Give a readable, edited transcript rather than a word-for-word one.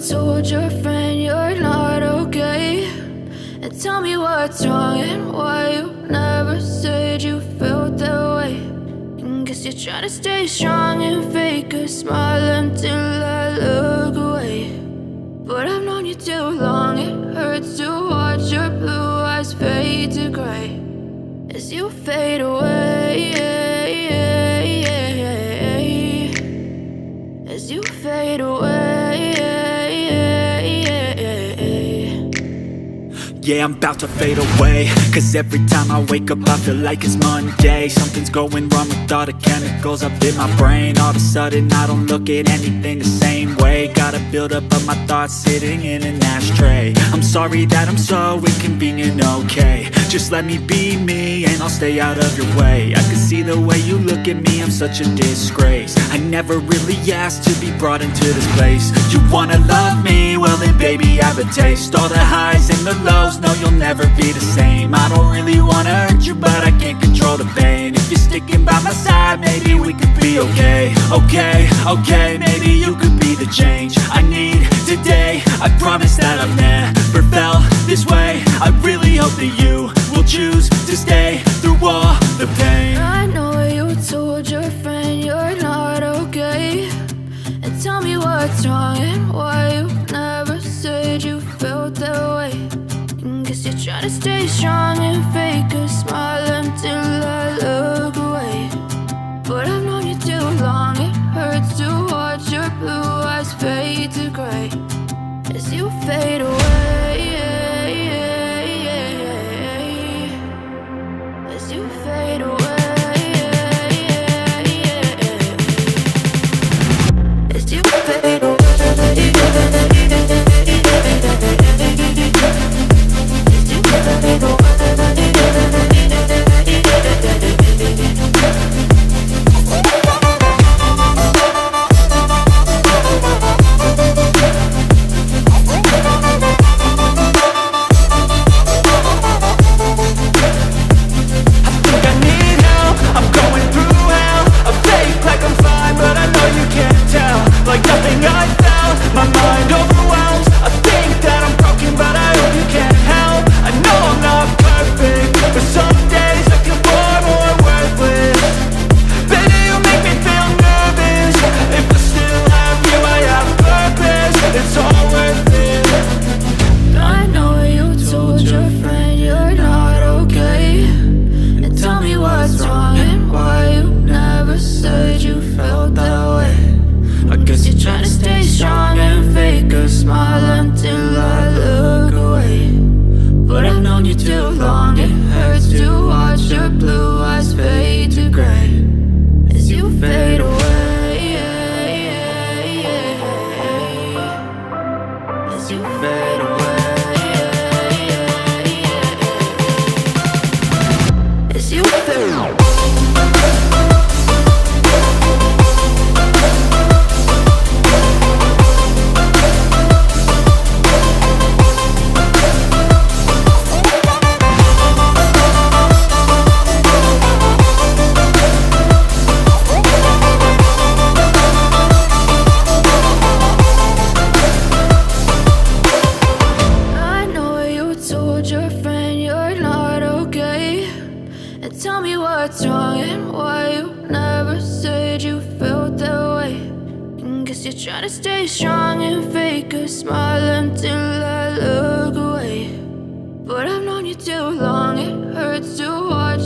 told your friend you're not okay? And tell me what's wrong and why you never said you felt that way. And guess you're trying to stay strong and fake a smile until I look away. But I've known you too long, it hurts to watch your blue eyes fade to gray as you fade away, as you fade away. Yeah, I'm about to fade away, cause every time I wake up I feel like it's Monday. Something's going wrong with all the chemicals up in my brain. All of a sudden I don't look at anything the same way. Got a buildup of my thoughts sitting in an ashtray. I'm sorry that I'm so inconvenient, okay? Just let me be me and I'll stay out of your way. I can see the way you look at me, I'm such a disgrace. I never really asked to be brought into this place. You wanna love me? Well then baby, have a taste. All the highs and the lows, no, you'll never be the same. I don't really wanna hurt you, but I can't control the pain. If you're sticking by my side, maybe we could be okay. Okay, maybe you could be the change I need today. I promise that I've never felt this way. I really hope that you will choose to stay through all the pain. I know you told your friend you're not okay. And tell me what's wrong and why you never said you felt that way. Guess you're trying to stay strong and fake a smile until I look away. But I've known you too long, it hurts to watch your blue eyes fade to gray as you fade away, as you fade away, as you fade away. Tell me what's wrong and why you never said you felt that way. And guess you're trying to stay strong and fake a smile until I look away. But I've known you too long, it hurts to watch